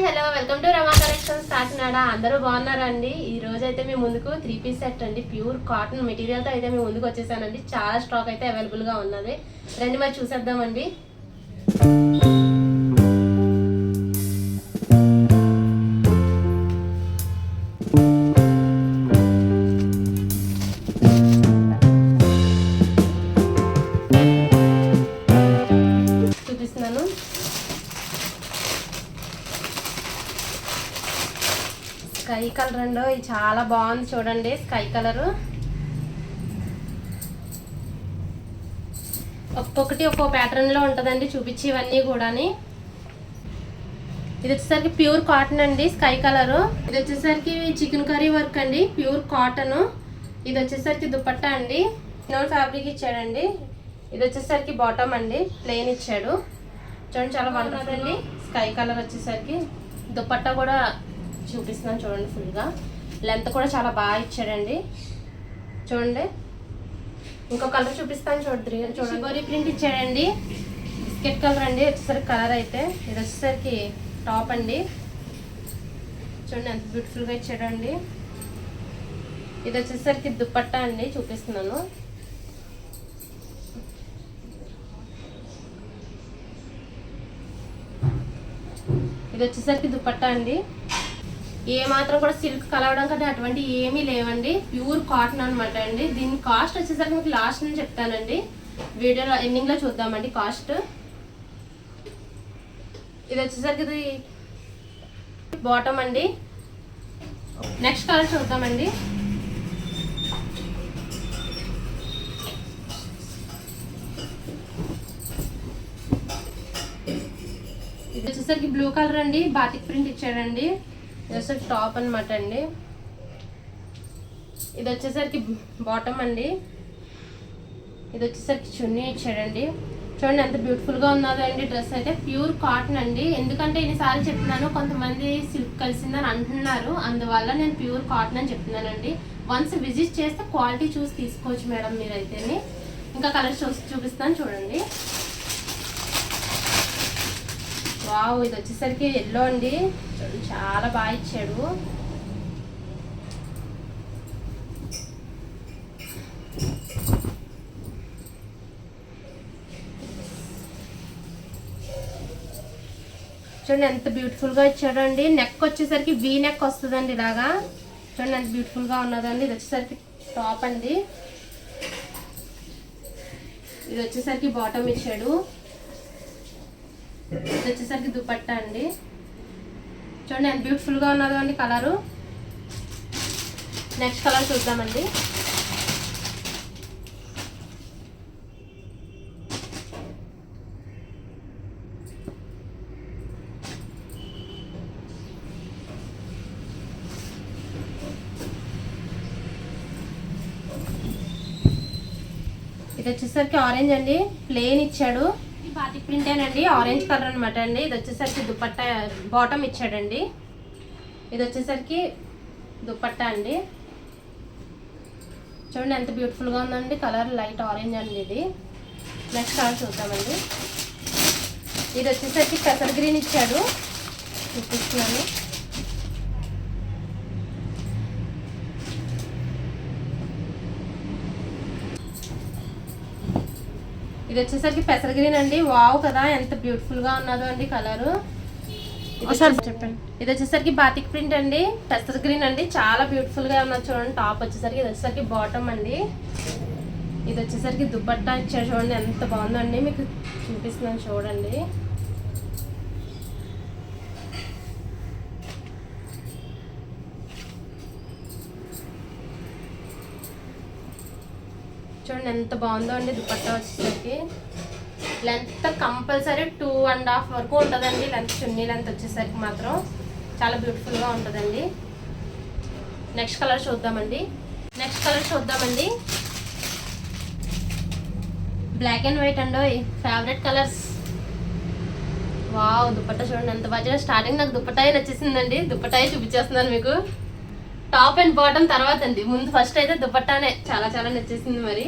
Hello welcome to Rama collections Kakinada. అందరూ బాగున్నారండి. ఈ రోజు అయితే మీ ముందుకు 3 పీస్ సెట్ అండి, ప్యూర్ కాటన్ మెటీరియల్ తో అయితే మీ ముందుకు వచ్చేసానండి. చాలా స్టాక్ అయితే అవైలబుల్ గా ఉన్నది. రండి మరి చూసేద్దామండి. చూపిస్తున్నాను. స్కై కలర్ అండి, ఇది చాలా బాగుంది చూడండి. స్కై కలర్ ఒక్కొక్కటి ఒక్కో ప్యాటర్న్ లో ఉంటుందండి. చూపించి ఇవన్నీ కూడా. ఇది వచ్చేసరికి ప్యూర్ కాటన్ అండి, స్కై కలర్. ఇది వచ్చేసరికి చికెన్ కర్రీ వర్క్ అండి, ప్యూర్ కాటన్. ఇది వచ్చేసరికి దుపట్టా అండి, నోన్ ఫ్యాబ్రిక్ ఇచ్చాడండి. ఇది వచ్చేసరికి బాటమ్ అండి, ప్లెయిన్ ఇచ్చాడు. చూడండి చాలా బాగుంటుందండి. స్కై కలర్ వచ్చేసరికి దుపట్టా కూడా చూపిస్తున్నాను చూడండి. ఫుల్గా లెంత్ కూడా చాలా బాగా ఇచ్చాడండి. చూడండి ఇంకో కలర్ చూపిస్తాను చూడండి. గోరీ ప్రింట్ ఇచ్చాడండి, బిస్కెట్ కలర్ అండి. వచ్చేసరికి కలర్ అయితే ఇది వచ్చేసరికి టాప్ అండి. చూడండి ఎంత బ్యూటిఫుల్గా ఇచ్చాడండి. ఇది వచ్చేసరికి దుపట్టా అండి, చూపిస్తున్నాను. ఇది వచ్చేసరికి దుపట్టా అండి. ఏ మాత్రం కూడా సిల్క్ కలవడం కదా అటువంటి ఏమీ లేవండి, ప్యూర్ కాటన్ అనమాట అండి. దీని కాస్ట్ వచ్చేసరికి మీకు లాస్ట్ నేను చెప్తానండి, వీడియో ఎండింగ్ లో చూద్దామండి కాస్ట్. ఇది వచ్చేసరికి ఇది బాటమ్ అండి. నెక్స్ట్ కలర్ చూద్దామండి. ఇది వచ్చేసరికి బ్లూ కలర్ అండి, బాటిక్ ప్రింట్ ఇచ్చాడండి. ఇది వచ్చేసరికి టాప్ అనమాట అండి. ఇది వచ్చేసరికి బాటమ్ అండి. ఇది వచ్చేసరికి చున్నీ ఇచ్చాడండి. చూడండి ఎంత బ్యూటిఫుల్గా ఉన్నదో అండి. డ్రెస్ అయితే ప్యూర్ కాటన్ అండి. ఎందుకంటే ఇన్నిసార్లు చెప్తున్నాను, కొంతమంది సిల్క్ కలిసిందని అంటున్నారు, అందువల్ల నేను ప్యూర్ కాటన్ అని చెప్తున్నానండి. వన్స్ విజిట్ చేస్తే క్వాలిటీ చూసి తీసుకోవచ్చు మేడం మీరైతే. ఇంకా కలర్స్ చూపిస్తాను చూడండి. వావ్, ఇది వచ్చేసరికి ఎల్లో అండి, చాలా బాగా ఇచ్చాడు. చూడండి ఎంత బ్యూటిఫుల్ గా ఇచ్చాడు అండి. నెక్ వచ్చేసరికి వీ నెక్ వస్తుందండి ఇలాగా. చూడండి ఎంత బ్యూటిఫుల్ గా ఉన్నదండి. ఇది వచ్చేసరికి టాప్ అండి. ఇది వచ్చేసరికి బాటమ్ ఇచ్చాడు. ఇది వచ్చేసరికి దుపట్టా అండి. చూడండి ఎంత బ్యూటిఫుల్ గా ఉన్నదో అండి కలరు. నెక్స్ట్ కలర్ చూద్దామండి. ఇది వచ్చేసరికి ఆరెంజ్ అండి, ప్లెయిన్ ఇచ్చాడు. బాటిక్ ప్రింటేనండి, ఆరెంజ్ కలర్ అనమాట అండి. ఇది వచ్చేసరికి దుపట్టా బాటమ్ ఇచ్చాడండి. ఇది వచ్చేసరికి దుపట్టా అండి. చూడండి ఎంత బ్యూటిఫుల్గా ఉందండి కలర్, లైట్ ఆరెంజ్ అండి ఇది. నెక్స్ట్ కలర్ చూద్దామండి. ఇది వచ్చేసరికి పెసర్ గ్రీన్ ఇచ్చాడు, చూపిస్తున్నాను. ఇది వచ్చేసరికి పెసర్ గ్రీన్ అండి. వావ్ కదా, ఎంత బ్యూటిఫుల్ గా ఉన్నదో అండి కలరు. చెప్పండి. ఇది వచ్చేసరికి బాతిక్ ప్రింట్ అండి, పెసర్ గ్రీన్ అండి, చాలా బ్యూటిఫుల్ గా ఉన్నది చూడండి. టాప్ వచ్చేసరికి ఇది వచ్చేసరికి బాటమ్ అండి. ఇది వచ్చేసరికి దుపట్టా ఇచ్చాడు. చూడండి ఎంత బాగుందండి, మీకు చూపిస్తున్నాను చూడండి. చూడండి ఎంత బాగుందో అండి దుపట్టా వచ్చేసరికి. లెంత్ కంపల్సరీ 2.5 వరకు ఉంటుందండి లెంత్. చున్నీ లెంత్ వచ్చేసరికి మాత్రం చాలా బ్యూటిఫుల్గా ఉంటుందండి. నెక్స్ట్ కలర్ చూద్దామండి. బ్లాక్ అండ్ వైట్ అండి, ఫేవరెట్ కలర్స్. వావ్, దుపట్టా చూడండి ఎంత బాగా. స్టార్టింగ్ నాకు దుపట్టాయే నచ్చేసిందండి, దుపట్టాయే చూపించేస్తున్నాను మీకు. టాప్ అండ్ బాటమ్ తర్వాత అండి, ముందు ఫస్ట్ అయితే దుపట్టానే చాలా చాలా నచ్చేసింది. మరి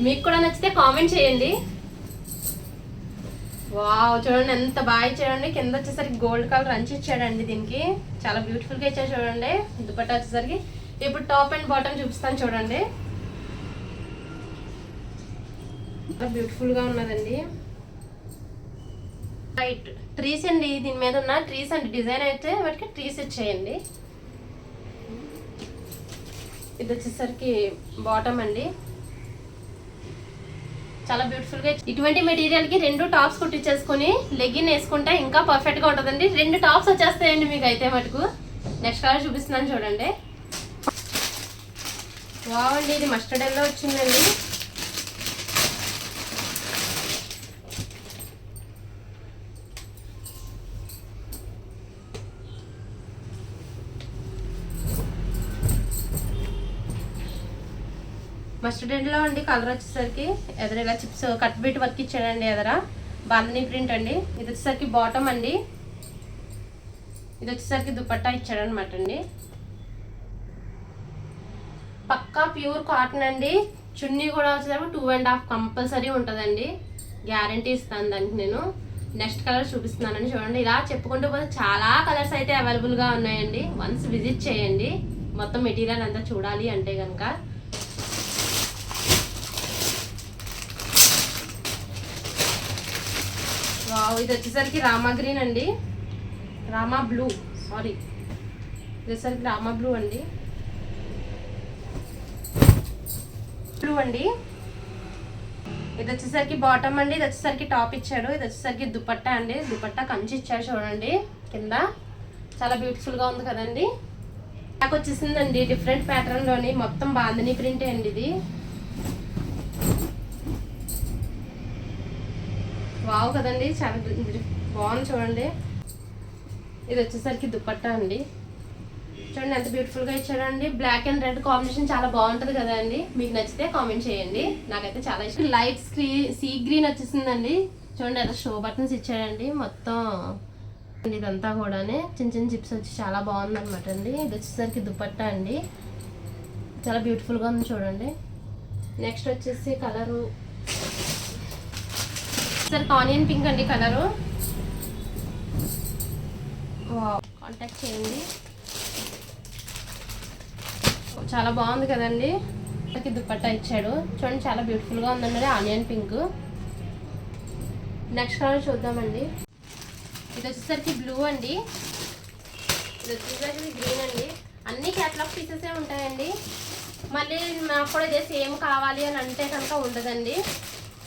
మీకు కూడా నచ్చితే కామెంట్ చేయండి. వావ్, చూడండి ఎంత బాగా ఇచ్చాడండి. కింద వచ్చేసరికి గోల్డ్ కలర్ అంచి ఇచ్చాడండి. దీనికి చాలా బ్యూటిఫుల్ గా ఇచ్చాడు చూడండి. దుపట్టా వచ్చేసరికి ఇప్పుడు టాప్ అండ్ బాటమ్ చూపిస్తాను చూడండి. చాలా బ్యూటిఫుల్ గా ఉన్నదండి. రైట్ ట్రీస్ అండి, దీని మీద ఉన్న ట్రీస్ అండి. డిజైన్ అయితే వాటికి ట్రీస్ ఇచ్చేయండి. ఇది వచ్చేసరికి బాటమ్ అండి. చాలా బ్యూటిఫుల్ గా ఇటువంటి మెటీరియల్ కి 2 టాప్స్ కుట్టించేసుకుని లెగ్గిన్ వేసుకుంటే ఇంకా పర్ఫెక్ట్ గా ఉంటుందండి. 2 టాప్స్ వచ్చేస్తాయండి మీకు అయితే మటుకు. నెక్స్ట్ కలర్ చూపిస్తున్నాను చూడండి. వావ్ అండి, ఇది మస్టర్డ్ ఎల్లో వచ్చిందండి. మస్టర్డ్ ఎల్లో అండి. కలర్ వచ్చేసరికి ఎదర ఇలా చిప్స్ కట్ బీట్ వర్క్ ఇచ్చాడండి. ఎదర బాందని ప్రింట్ అండి. ఇది వచ్చేసరికి బాటమ్ అండి. ఇది వచ్చేసరికి దుపట్టా ఇచ్చాడనమాట అండి. పక్కా ప్యూర్ కాటన్ అండి. చున్నీ కూడా వచ్చేసరికి 2.5 కంపల్సరీ ఉంటుందండి. గ్యారంటీ ఇస్తాను దానికి నేను. నెక్స్ట్ కలర్ చూపిస్తున్నానండి చూడండి. ఇలా చెప్పుకుంటూ పోతే చాలా కలర్స్ అయితే అవైలబుల్గా ఉన్నాయండి. వన్స్ విజిట్ చేయండి మొత్తం మెటీరియల్ అంతా చూడాలి అంటే కనుక. ఇది వచ్చేసరికి రామా గ్రీన్ అండి. రామా బ్లూ, సారీ, ఇది వచ్చేసరికి రామా బ్లూ అండి. బ్లూ అండి. ఇది వచ్చేసరికి బాటమ్ అండి. ఇది వచ్చేసరికి టాప్ ఇచ్చాడు. ఇది వచ్చేసరికి దుపట్టా అండి. దుపట్టా కంచి ఇచ్చాడు చూడండి కింద. చాలా బ్యూటిఫుల్ గా ఉంది కదండి. నాకు వచ్చేసిందండి డిఫరెంట్ ప్యాటర్న్ లోని మొత్తం బాందని ప్రింట్ అండి. ఇది వావ్ కదండి, చాలా బాగుంది చూడండి. ఇది వచ్చేసరికి దుపట్టా అండి. చూడండి ఎంత బ్యూటిఫుల్ గా ఇచ్చాడండి. బ్లాక్ అండ్ రెడ్ కాంబినేషన్ చాలా బాగుంటది కదా అండి. మీకు నచ్చితే కామెంట్ చేయండి. నాకైతే చాలా ఇష్టం. లైట్ సీ గ్రీన్ వచ్చేసిందండి. చూడండి అలా షో బటన్స్ ఇచ్చాడండి మొత్తం. ఇదంతా కూడా చిన్న చిన్న చిప్స్ వచ్చి చాలా బాగుంది అనమాట అండి. ఇది వచ్చేసరికి దుపట్టా అండి. చాలా బ్యూటిఫుల్ గా ఉంది చూడండి. నెక్స్ట్ వచ్చేసి కలరు ఆనియన్ పింక్ అండి కలరు. కాంటాక్ట్ చేయండి. చాలా బాగుంది కదండి. దుపట్టా ఇచ్చాడు చూడండి. చాలా బ్యూటిఫుల్ గా ఉందండి ఆనియన్ పింక్. నెక్స్ట్ కలర్ చూద్దామండి. ఇది వచ్చేసరికి బ్లూ అండి. ఇది వచ్చేసరికి గ్రీన్ అండి. అన్ని క్యాటలాగ్ పీసెస్ ఉంటాయండి. మళ్ళీ నాకు కూడా ఇదే సేమ్ కావాలి అని అంటే కనుక ఉండదండి.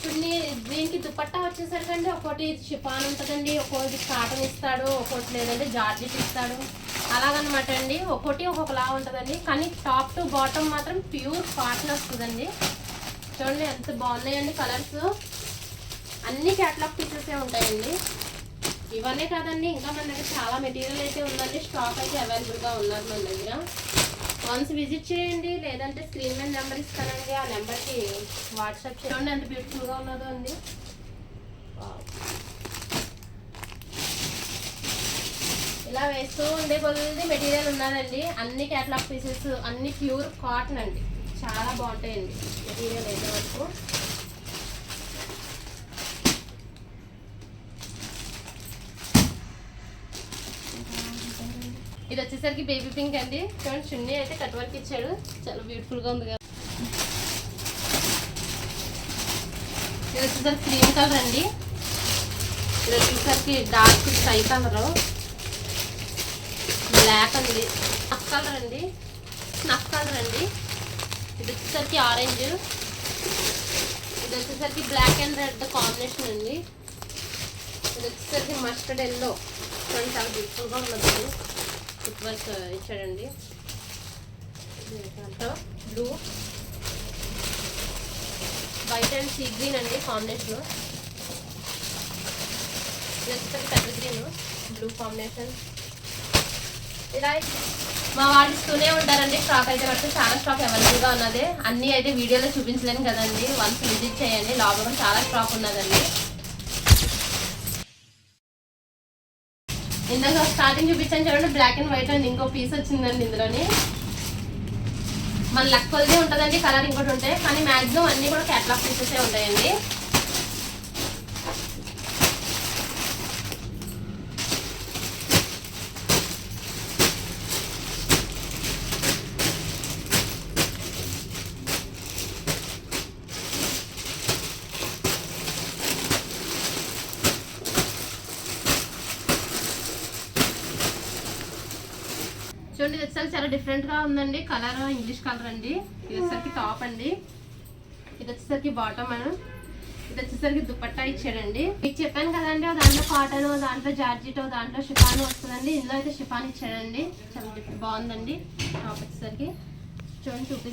చున్నీ దీనికి దుపట్టా వచ్చేసరికి అండి ఒకటి షిఫాన్ ఉంటుందండి, ఒక్కొక్కటి కాటన్ ఇస్తాడు, ఒక్కొక్కటి లేదంటే జార్జెట్ ఇస్తాడు. అలాగనమాట అండి. ఒక్కొక్కటి ఒక్కొక్కలా ఉంటుందండి. కానీ టాప్ టు బాటమ్ మాత్రం ప్యూర్ కాటన్ వస్తుందండి. చూడండి ఎంత బాగున్నాయండి కలర్స్. అన్ని క్యాటలాగ్ పీసెస్ ఉంటాయండి. ఇవన్నీ కాదండి, ఇంకా మన దగ్గర చాలా మెటీరియల్ అయితే ఉందండి. స్టాక్ అయితే అవైలబుల్గా ఉన్నది మన దగ్గర. వన్స్ విజిట్ చేయండి, లేదంటే స్క్రీన్ మీద నెంబర్ ఇస్తానండి. ఆ నెంబర్కి వాట్సాప్ చేయండి. ఎంత బ్యూటిఫుల్గా ఉన్నదో అండి. ఇలా వేస్తూ ఉండే కొద్ది మెటీరియల్ ఉన్నదండి. అన్ని క్యాటలాగ్ పీసెస్, అన్ని ప్యూర్ కాటన్ అండి. చాలా బాగుంటాయండి మెటీరియల్ అయితే వరకు. ఇది వచ్చేసరికి బేబీ పింక్ అండి. చూడండి చున్నీ అయితే కట్ వర్క్ ఇచ్చాడు. చాలా బ్యూటిఫుల్ గా ఉంది కదా. ఇది వచ్చేసరికి క్రీమ్ కలర్ అండి. ఇది వచ్చేసరికి డార్క్ స్కై కలర్, బ్లాక్ అండి, స్నఫ్ కలర్ అండి, స్నఫ్ కలర్ అండి. ఇది వచ్చేసరికి ఆరెంజ్. ఇది వచ్చేసరికి బ్లాక్ అండ్ రెడ్ కాంబినేషన్ అండి. ఇది వచ్చేసరికి మస్టర్డ్ ఎల్లో. చూడండి చాలా బ్యూటిఫుల్ గా ఉన్నది. ఫుట్ వర్క్ ఇచ్చాడండి. Blue, white and sea green అండి కాంబినేషన్. పెద్ద గ్రీన్ బ్లూ కాంబినేషన్. ఇలా మా వాళ్ళు ఇస్తూనే ఉంటారండి. స్టాక్ అయితే మటుకు చాలా స్టాక్ అవైలబుల్గా ఉన్నది. అన్నీ అయితే వీడియోలో చూపించలేను కదండి. వన్స్ విజిట్ చేయండి. లోపల కూడా చాలా స్టాక్ ఉన్నదండి. ఇందాక స్టార్టింగ్ చూపించాను చూడండి, బ్లాక్ అండ్ వైట్ అండ్ ఇంకో పీస్ వచ్చిందండి ఇందులోని. మన లక్ కొలిదే ఉంటుందండి కలర్ ఇంకోటి ఉంటాయి, కానీ మ్యాక్సిమం అన్నీ కూడా క్యాటలాగ్ పీసెసే ఉంటాయండి. చూడండి ఇది వచ్చేసరికి చాలా డిఫరెంట్ గా ఉందండి. కలర్ ఇంగ్లీష్ కలర్ అండి. ఇది వచ్చేసరికి టాప్ అండి. ఇది వచ్చేసరికి బాటమ్ అని. ఇది వచ్చేసరికి దుపట్టా ఇచ్చాడండి. మీకు చెప్పాను కదండి దాంట్లో కాటన్, దాంట్లో జార్జిట్, దాంట్లో షిఫాన్ వస్తుందండి. ఇందులో అయితే షిఫాన్ ఇచ్చాడండి. చాలా బాగుందండి టాప్ వచ్చేసరికి. చూడండి చూపి